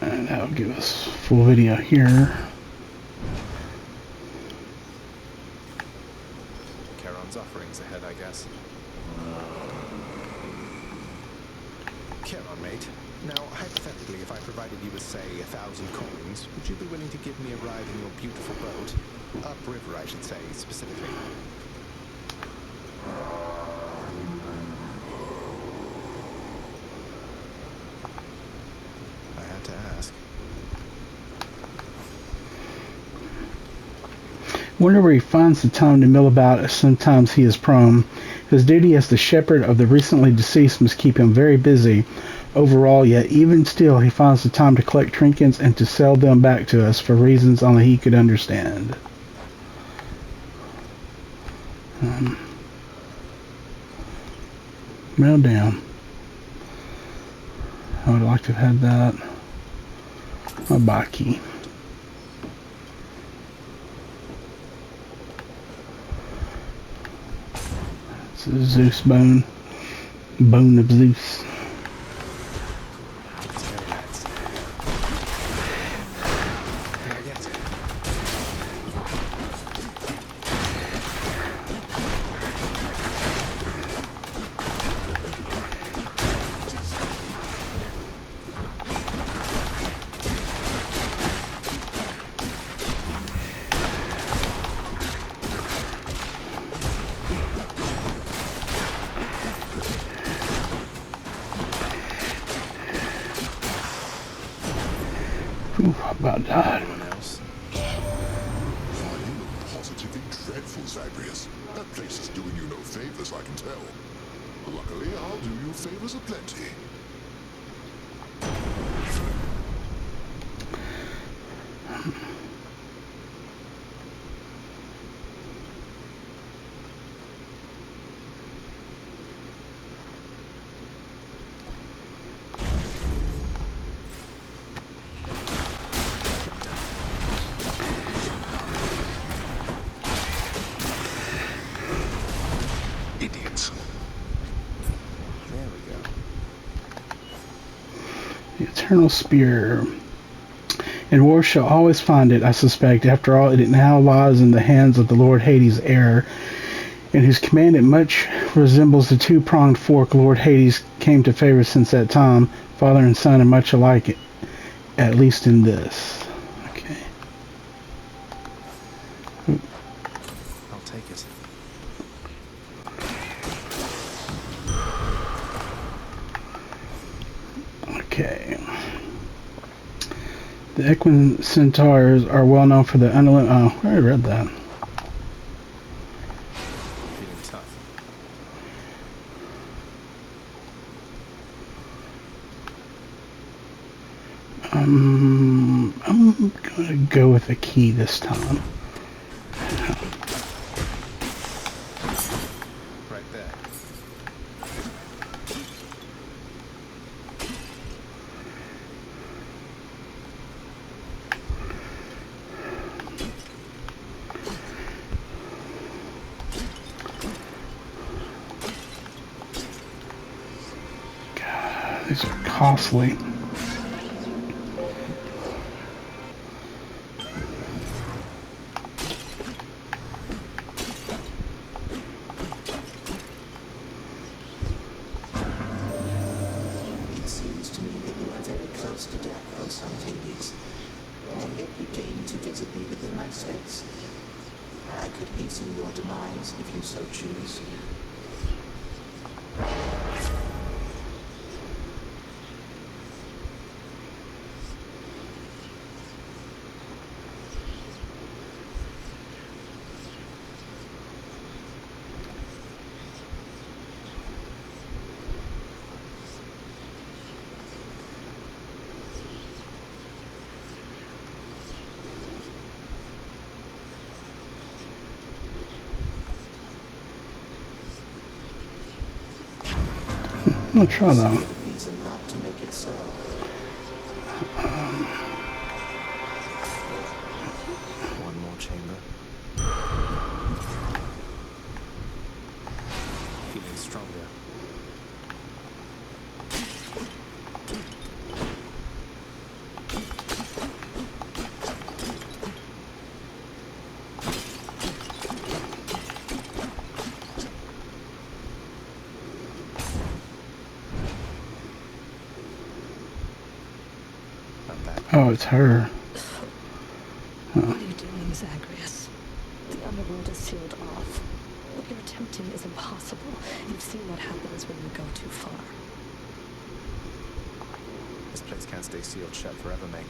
And that'll give us full video here. Charon's offerings ahead, I guess. Charon, mate. Now, hypothetically, if I provided you with, say, 1,000 coins, would you be willing to give me a ride in your beautiful boat? Upriver, I should say, specifically. I had to ask. Wonder where he finds the time to mill about, as sometimes he is prone. His duty as the shepherd of the recently deceased must keep him very busy overall, yet even still he finds the time to collect trinkets and to sell them back to us for reasons only he could understand. Well, damn. I would like to have had that. A baki. It's a Zeus bone. Bone of Zeus. Ooh, I about died. Anyone else? Why, you look positively dreadful, Zagreus. That place is doing you no favors, I can tell. Luckily, I'll do you favors aplenty. Idiots. There we go. The Eternal Spear. And war shall always find it, I suspect. After all, it now lies in the hands of the Lord Hades' heir, in whose command it much resembles the two-pronged fork Lord Hades came to favor since that time. Father and son are much alike, at least in this. Okay. I'll take it. Okay. The equine centaurs are well known for their unlimited... Oh, I already read that. Feeling tough. I'm gonna go with a key this time. Right there. God, these are costly. It seems to me that you are very close to death, O son of Hades, and yet you deign to visit me within my space. I could hasten your demise if you so choose. I'm gonna try that one. Reason not to make it so. One more chamber. Feeling stronger. want that. Oh, it's her. What are you doing, Zagreus? The underworld is sealed off. What you're attempting is impossible. You've seen what happens when you go too far. This place can't stay sealed shut forever, Meg.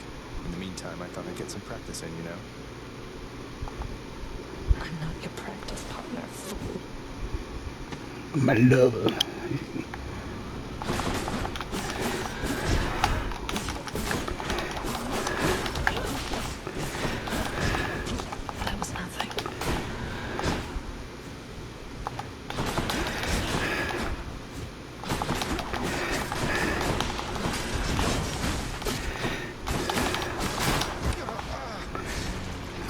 In the meantime, I thought I'd get some practice in, you know? I'm not your practice partner, fool. My lover. That was nothing.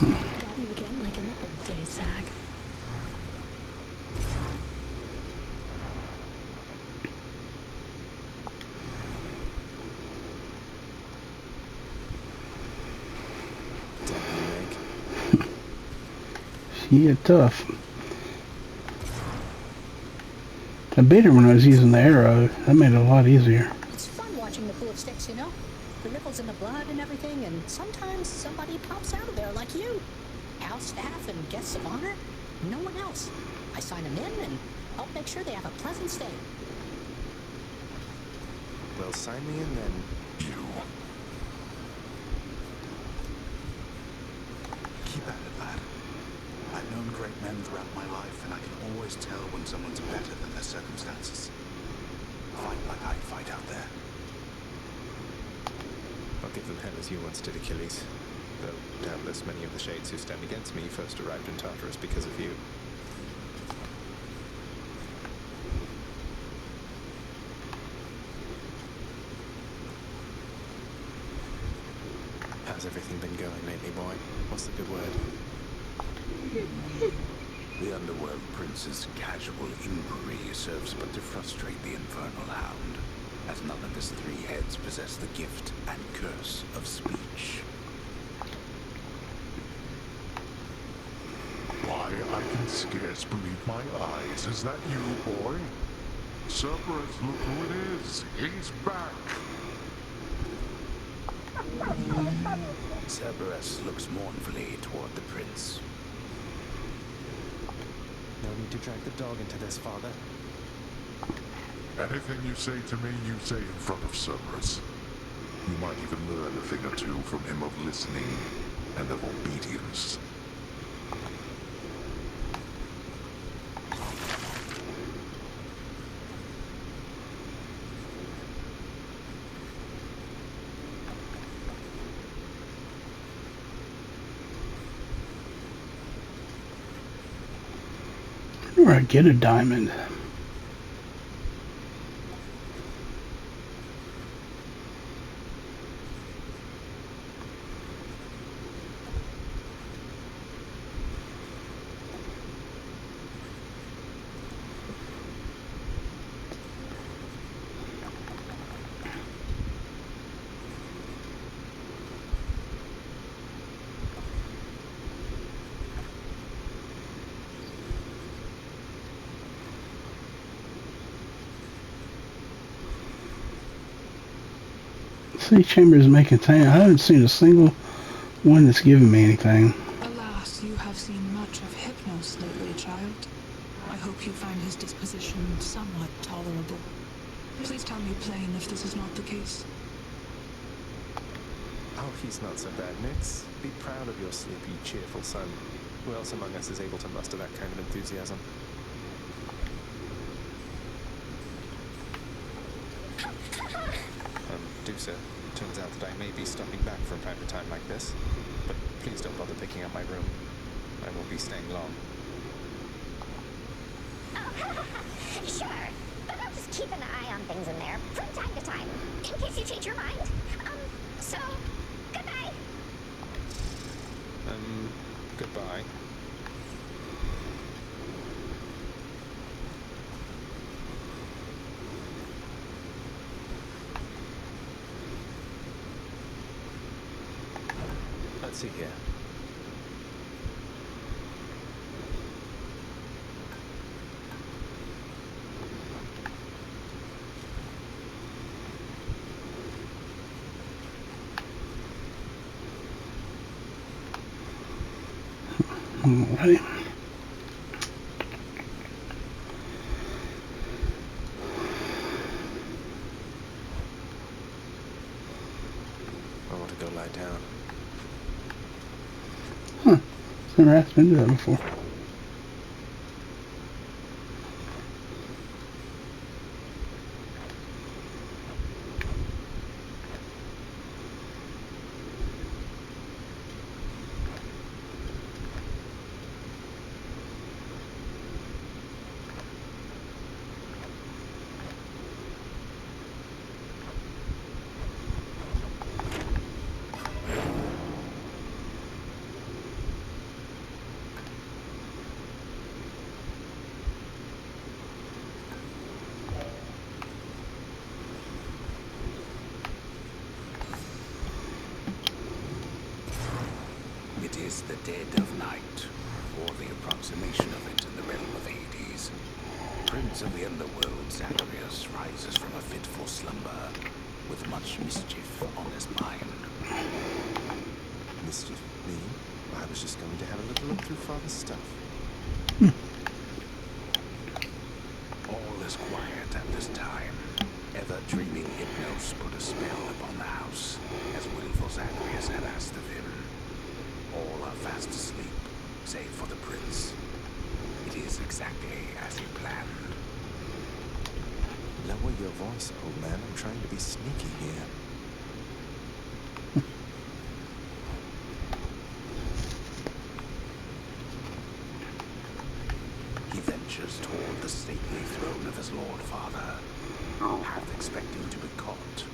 Got you again like in the old days, Zag. Damn you, Meg. Yeah, tough. I beat her when I was using the arrow. That made it a lot easier. It's fun watching the pool of sticks, you know? The ripples in the blood and everything, and sometimes somebody pops out of there like you. House staff and guests of honor, no one else. I sign them in and help make sure they have a pleasant stay. Well, sign me in then. You. Keep at it, lad. I've known great men throughout my life, and I can always tell when someone's better than their circumstances. Fight like I fight out there. I'll give them hell as you once did Achilles. Though doubtless many of the shades who stand against me first arrived in Tartarus because of you. How's everything been going lately, boy? What's the good word? The Underworld Prince's casual inquiry serves but to frustrate the Infernal Hound, as none of his three heads possess the gift and curse of speech. Why, I can scarce believe my eyes. Is that you, boy? Cerberus, look who it is. He's back. Cerberus looks mournfully toward the prince. No need to drag the dog into this, father. Anything you say to me, you say in front of Cerberus. You might even learn a thing or two from him of listening and of obedience. Where I get a diamond. City chambers may contain. I haven't seen a single one that's given me anything. Alas, you have seen much of Hypnos lately, child. I hope you find his disposition somewhat tolerable. Please tell me plain if this is not the case. Oh, he's not so bad, Nix. Be proud of your sleepy, cheerful son. Who else among us is able to muster that kind of enthusiasm? Dusa, turns out that I may be stopping back from time to time like this. But please don't bother picking up my room. I won't be staying long. Sure, but I'll just keep an eye on things in there from time to time, in case you change your mind. So, goodbye. Goodbye. Let's see here. Alrighty. I want to go lie down. Huh. Never asked me to do that before. It is the dead of night, or the approximation of it in the realm of Hades. Prince of the underworld, Zagreus, rises from a fitful slumber, with much mischief on his mind. Mischief? Me? I was just going to have a little look through Father's stuff. All is quiet at this time. Ever-dreaming Hypnos put a spell upon the house, as willful Zagreus had asked of him. All are fast asleep, save for the prince. It is exactly as he planned. Lower your voice, old man. I'm trying to be sneaky here. He ventures toward the stately throne of his lord father, half expecting to be caught,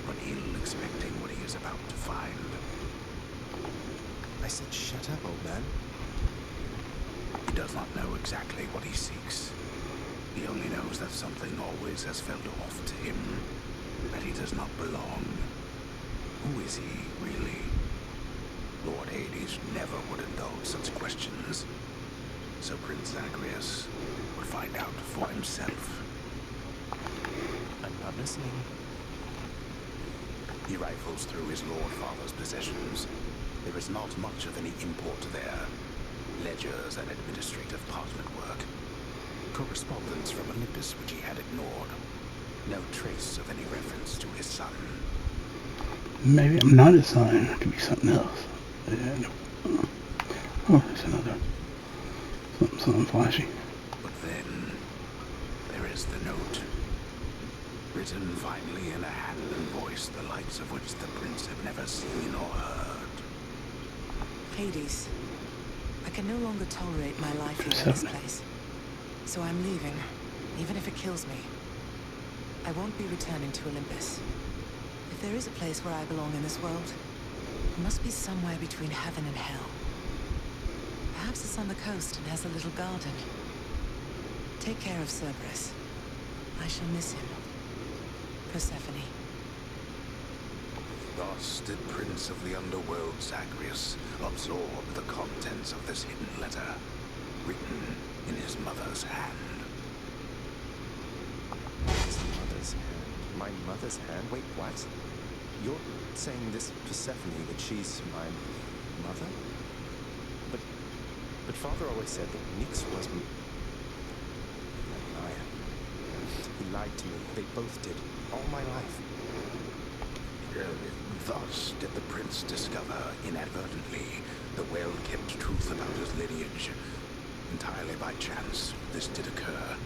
but ill expecting what he is about to find. I said shut up, old man. He does not know exactly what he seeks. He only knows that something always has felt off to him, that he does not belong. Who is he, really? Lord Hades never would indulge such questions, so Prince Zagreus would find out for himself. I'm not listening. He rifles through his lord father's possessions. There is not much of any import there. Ledgers and administrative parchment work. Correspondence from Olympus which he had ignored. No trace of any reference to his son. Maybe I'm not his son. It could be something else. Yeah, no. Oh, there's another. Something flashy. But then, there is the note. Written finally in a hand and voice the likes of which the prince had never seen or heard. Hades, I can no longer tolerate my life here in this place. So I'm leaving, even if it kills me. I won't be returning to Olympus. If there is a place where I belong in this world, it must be somewhere between heaven and hell. Perhaps it's on the coast and has a little garden. Take care of Cerberus. I shall miss him. Persephone. Thus did Prince of the Underworld Zagreus absorb the contents of this hidden letter, written in his mother's hand. His mother's hand? My mother's hand? Wait, what? You're saying this Persephone, that she's my mother? But Father always said that Nyx was that liar. He lied to me. They both did. All my life. Thus did the prince discover, inadvertently, the well-kept truth about his lineage. Entirely by chance, this did occur.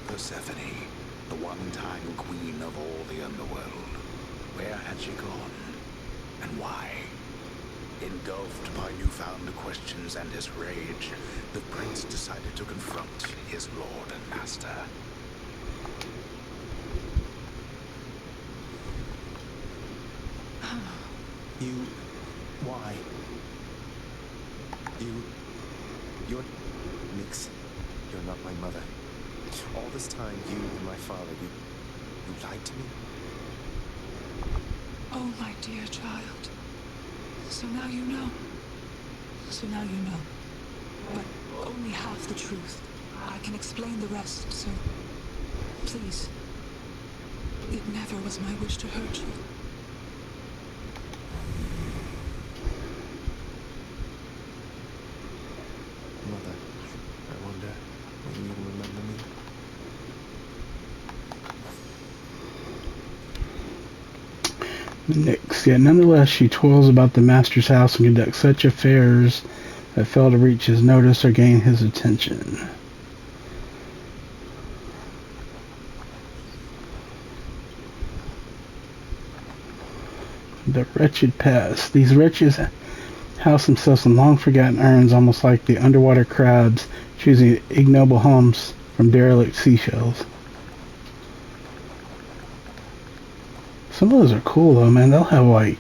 Persephone, the one-time queen of all the underworld. Where had she gone? And why? Engulfed by newfound questions and his rage, the prince decided to confront his lord and master. Why? You're Nyx. You're not my mother. All this time, you and my father, you lied to me? Oh, my dear child. So now you know. So now you know. But only half the truth. I can explain the rest, so please. It never was my wish to hurt you. Nix. Yet nonetheless she toils about the master's house and conducts such affairs that fail to reach his notice or gain his attention. The wretched past. These wretches house themselves in long-forgotten urns, almost like the underwater crabs choosing ignoble homes from derelict seashells. Some of those are cool though, man. They'll have like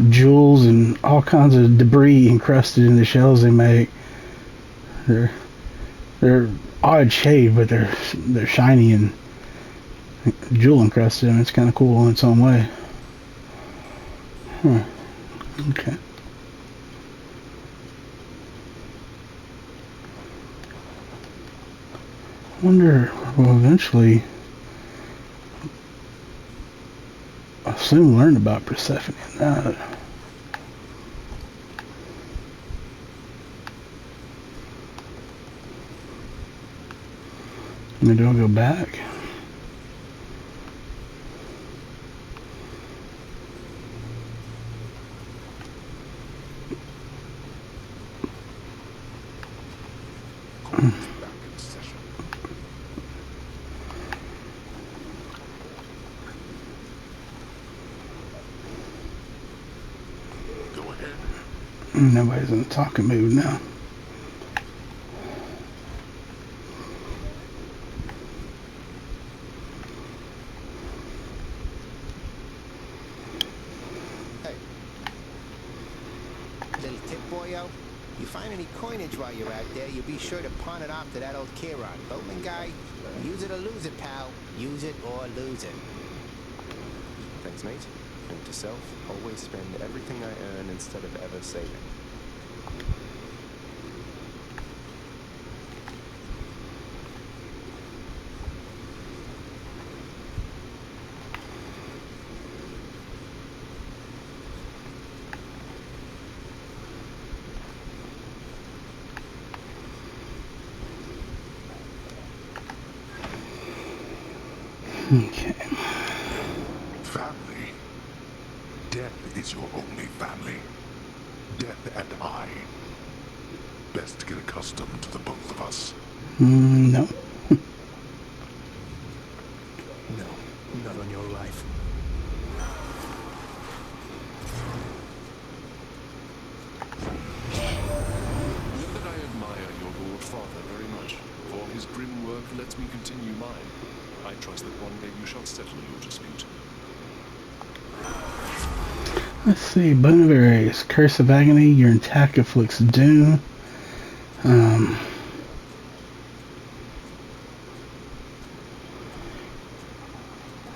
jewels and all kinds of debris encrusted in the shells they make. They're odd shaped, but they're shiny and jewel encrusted, and it's kind of cool in its own way. Huh. Okay. I wonder, well, eventually, I'll soon learn about Persephone and that. Maybe I'll go back. Nobody's in the talking mood now. Hey. Little tip, boyo. You find any coinage while you're out there, you be sure to pawn it off to that old Kieran. Boatman guy, use it or lose it, pal. Use it or lose it. Thanks, mate. Note to self, always spend everything I earn instead of ever saving. Okay. Family? Death is your only family. Death and I. Best get accustomed to the both of us. No. No, not on your life. Know that I admire your Lord Father very much, for his grim work lets me continue mine. I trust that one day you shall settle your dispute. Let's see. Bone of Ares. Curse of Agony. Your attack afflicts doom.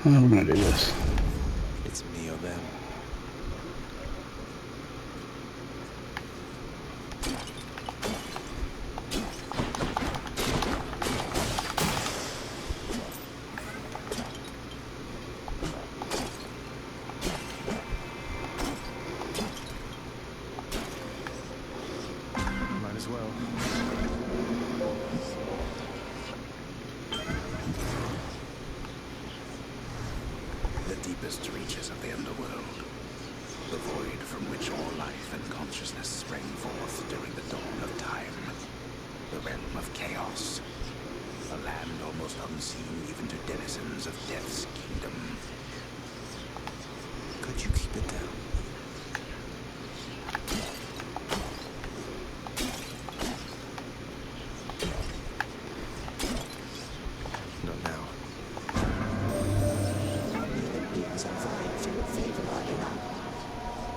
How are we going to do this? It's me or them. Might as well. The deepest reaches of the underworld. The void from which all life and consciousness sprang forth during the dawn of time. The realm of chaos. A land almost unseen even to denizens of Death's kingdom. Could you keep it down? Not now. Human beings are vying for your favor, are they not?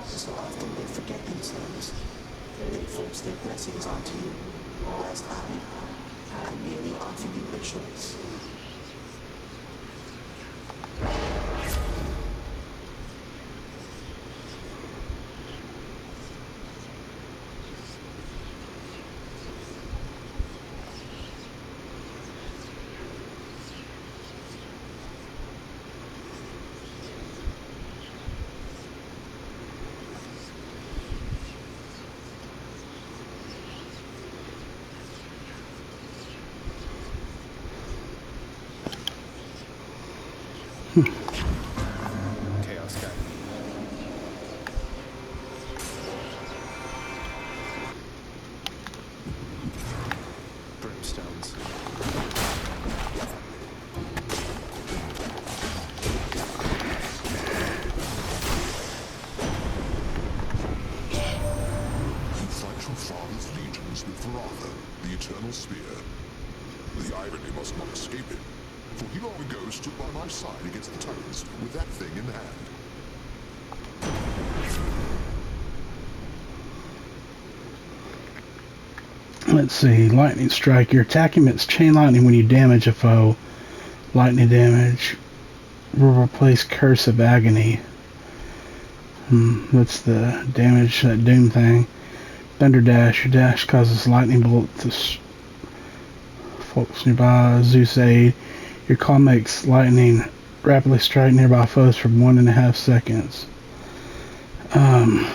So often they forget themselves. They force their blessings onto you, whilst I merely offer you a choice. Chaos guy. must not escape him, for he long ago stood by my side against the Titans with that thing in hand. Let's see, lightning strike. Your attack emits chain lightning when you damage a foe. Lightning damage will replace Curse of Agony. That's the damage, that doom thing. Thunder Dash. Your dash causes lightning bolt to folks nearby. Zeus Aid. Your call makes lightning rapidly strike nearby foes for 1.5 seconds. I'm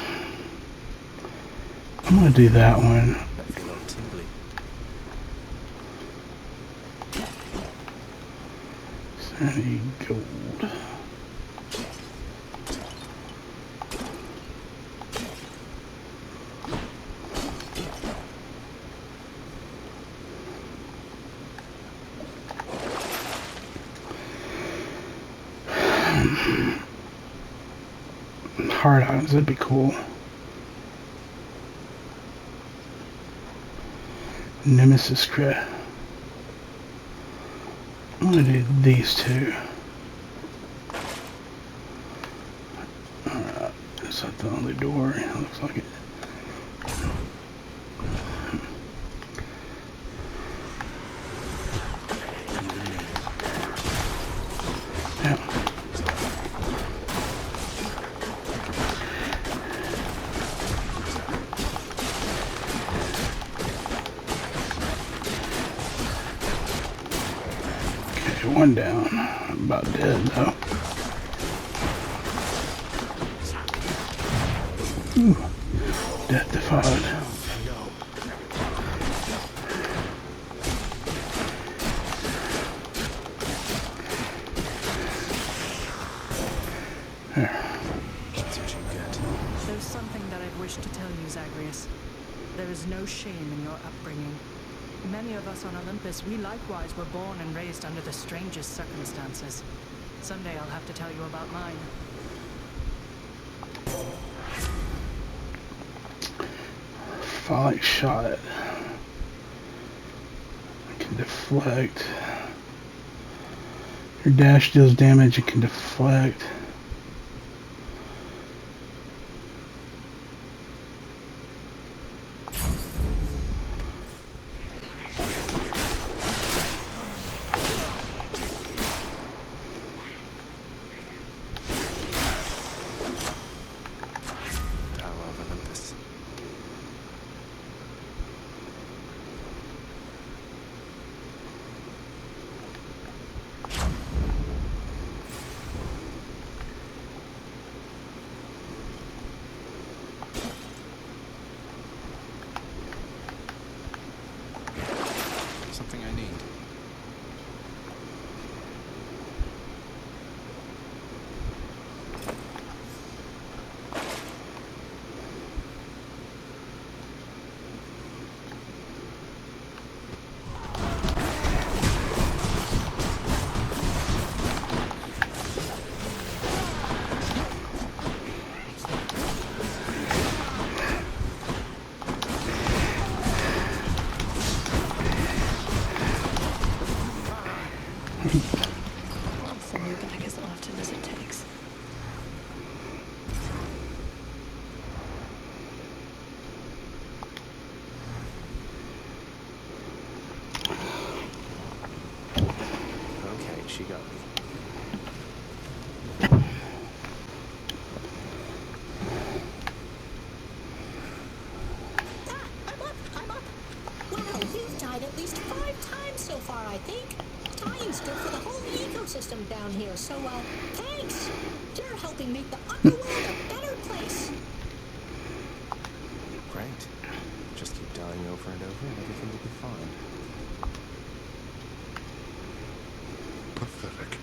gonna do that one. I need gold. Hard items, that'd be cool. Nemesis crit. I'm gonna do these two. Alright, is that the only door? It looks like it. Yeah. One down. I'm about dead though. Ooh. Death defied. There. That's what you get. There's something that I've wished to tell you, Zagreus. There is no shame in your upbringing. Many of us on Olympus, we likewise were born and raised under the strangest circumstances. Someday I'll have to tell you about mine. Folly shot. I can deflect. Your dash deals damage, it can deflect. Something I need. Send you back as often as it takes. Okay, she got me. I'm up. Wow, you've died at least 5 times so far, I think. Tying's good for the whole ecosystem down here, so, thanks. You're helping make the underworld a better place. Great. Just keep dying over and over and everything will be fine. Pathetic.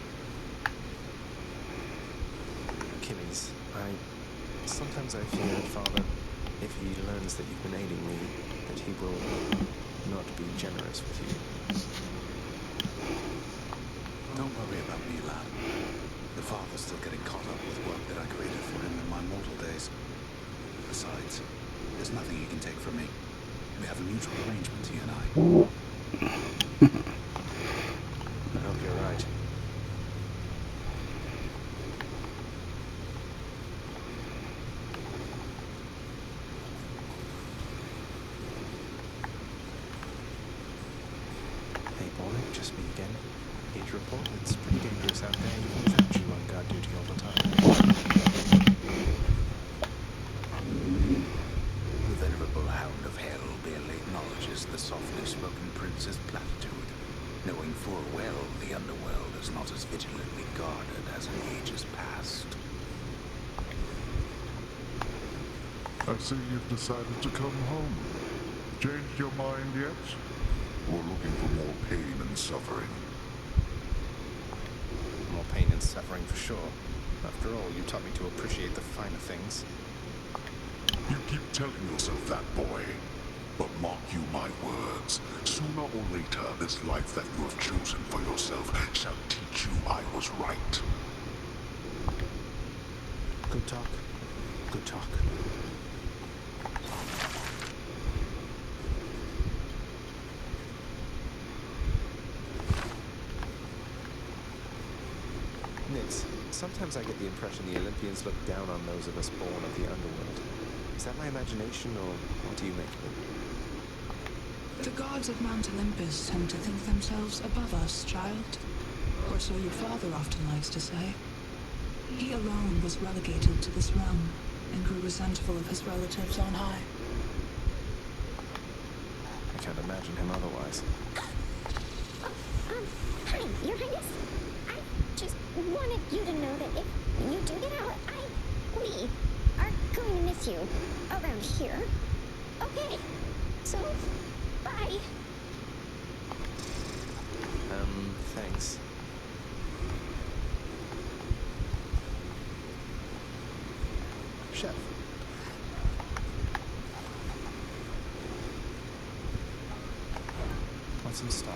Achilles, sometimes I fear, Father, if he learns that you've been aiding me, that he will not be generous with you. Don't worry about me, lad. The father's still getting caught up with work that I created for him in my mortal days. Besides, there's nothing he can take from me. We have a mutual arrangement, he and I. Sage report, it's pretty dangerous out there even without you on guard duty all the time. The venerable Hound of Hell barely acknowledges the softly spoken prince's platitude, knowing full well the underworld is not as vigilantly guarded as in ages past. I see you've decided to come home. Changed your mind yet? Or looking for more pain and suffering? More pain and suffering for sure. After all, you taught me to appreciate the finer things. You keep telling yourself that, boy. But mark you my words. Sooner or later, this life that you have chosen for yourself shall teach you I was right. Good talk. Good talk. Nix, sometimes I get the impression the Olympians look down on those of us born of the underworld. Is that my imagination, or what do you make of it? The gods of Mount Olympus tend to think themselves above us, child. Or so your father often likes to say. He alone was relegated to this realm, and grew resentful of his relatives on high. I can't imagine him otherwise. Hi, Your Highness. I just wanted you to know that if you do get out, we are going to miss you around here. Okay, so, bye. Thanks. Chef. What's in stock?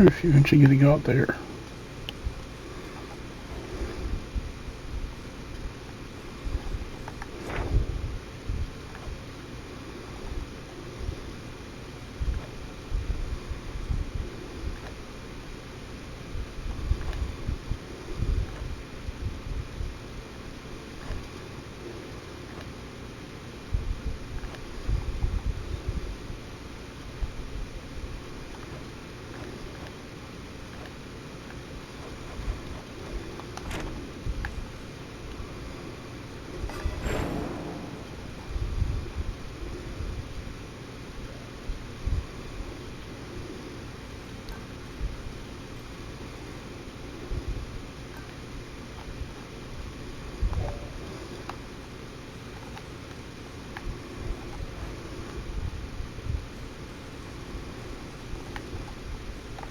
If you eventually get to go out there.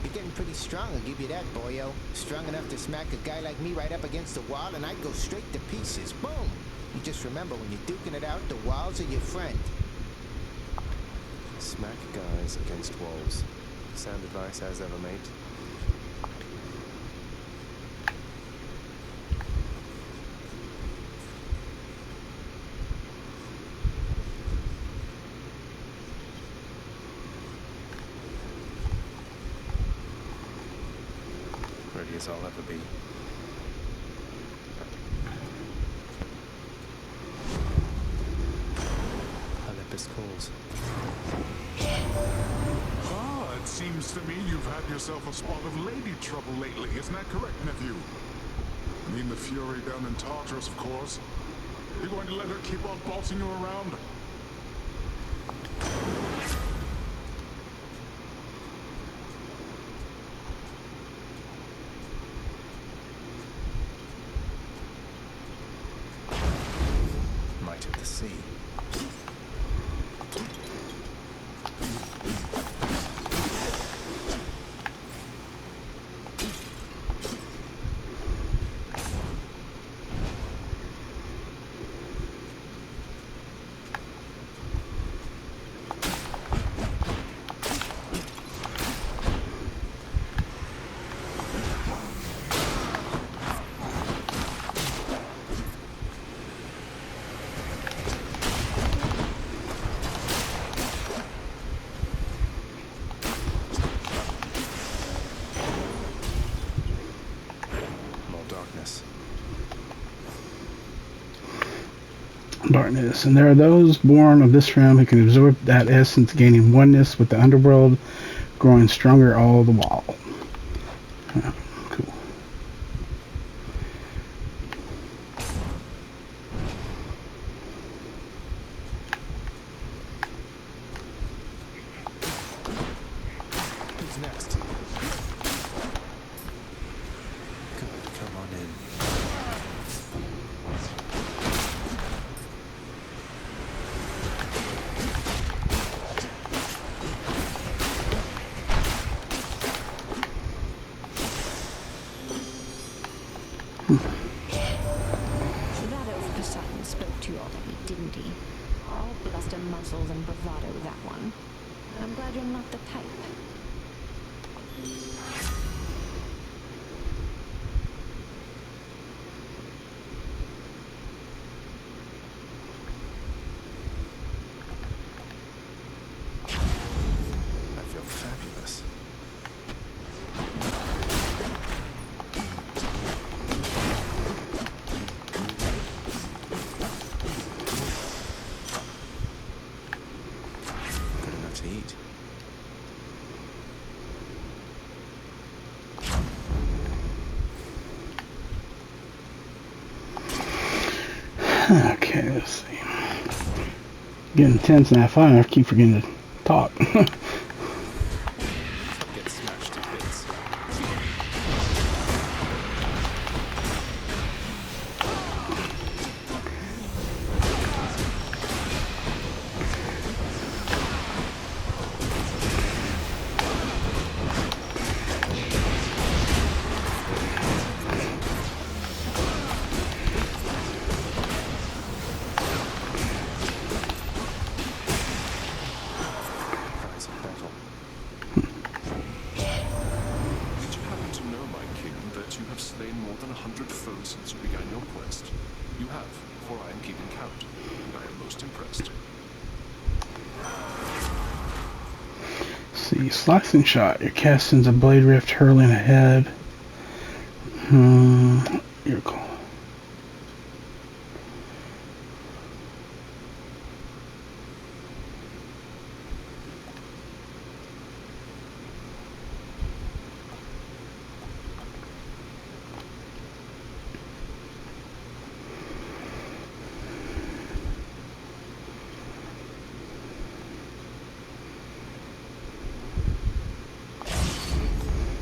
You're getting pretty strong, I'll give you that, boyo. Strong enough to smack a guy like me right up against the wall, and I'd go straight to pieces. Boom! You just remember, when you're duking it out, the walls are your friend. Smack guys against walls. Sound advice as ever, mate. Ready as I'll ever be. Olympus calls. Ah, it seems to me you've had yourself a spot of lady trouble lately. Isn't that correct, nephew? I mean the Fury down in Tartarus, of course. You going to let her keep on bossing you around? Might of the sea. darkness. And there are those born of this realm who can absorb that essence, gaining oneness with the underworld, growing stronger all the while. Cool. Who's next? Come on in. That oaf Poseidon spoke to you already, didn't he? All bluster, muscles, and bravado, that one. I'm glad you're not the type. I feel fabulous. Good enough to eat. Okay, let's see. Getting tense and I find I keep forgetting to talk. Get smashed to bits. Prize of battle. Did you happen to know, my king, that you have slain more than 100 foes since you began your quest? You have, for I am keeping count. I am most impressed. See, slicing shot. Your cast sends a blade rift hurling ahead. Your call.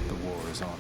The war is on.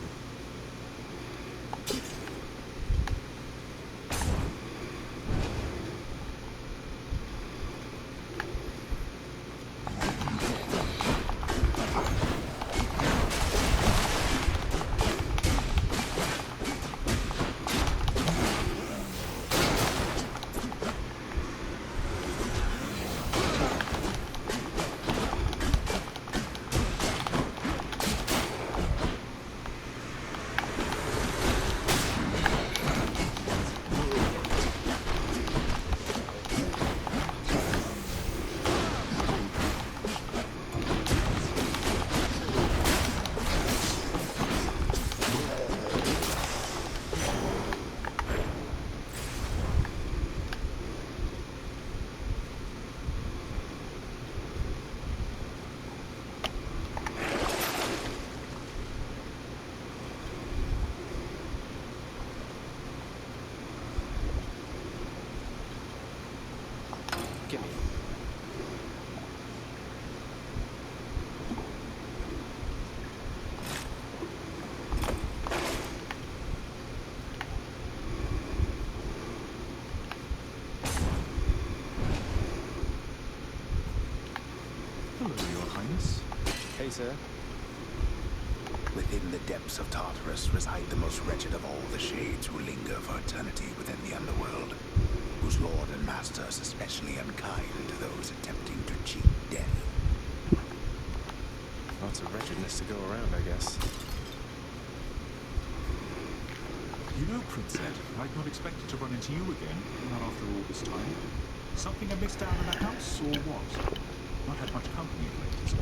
Gimme. Hello, Your Highness. Hey, sir. Within the depths of Tartarus reside the most wretched of all the shades who linger for eternity within the underworld, whose lord and master is especially unkind to those attempting to cheat death. Lots of wretchedness to go around, I guess. You know, Prince Ed, I'd not expected to run into you again, not after all this time. Something amiss down in the house, or what? Not had much company of late, is it?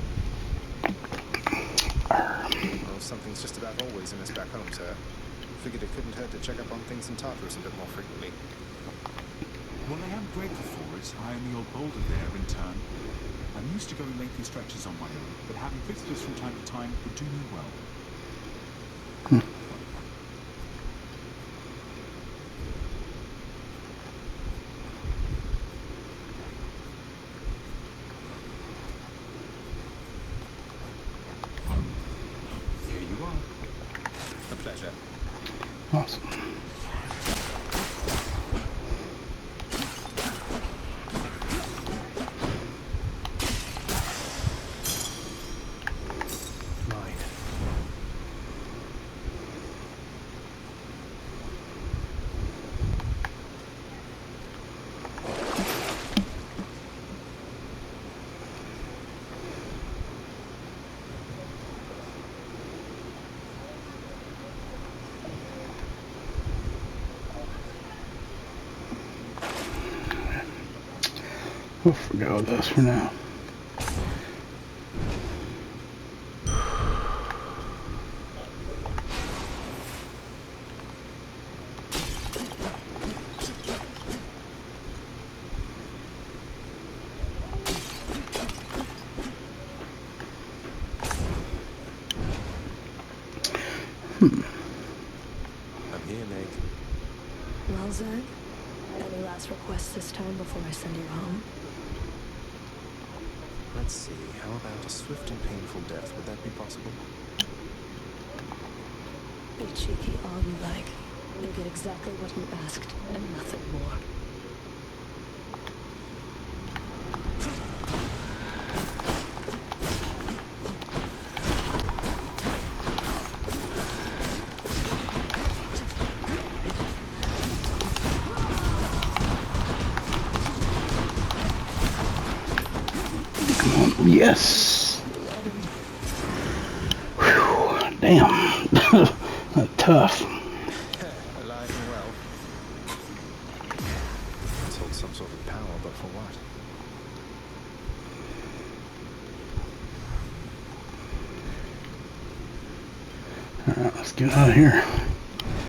Well, something's just about always amiss back home, sir. Figured it couldn't hurt to check up on things in Tartarus a bit more frequently. While I am grateful for it, I and the old boulder there in turn. I'm used to going lengthy stretches on my own, but having visitors from time to time would do me well. Here you are. A pleasure. Awesome. We'll forgo this for now. I'm here, Meg. Well, Zach, any last requests this time before I send you home? Let's see, how about a swift and painful death? Would that be possible? Be cheeky all you like. You'll get exactly what you asked, and nothing more. Yes. Whew, damn. Tough. Alive and well. Let's hold some sort of power, but for what? Alright, let's get out of here.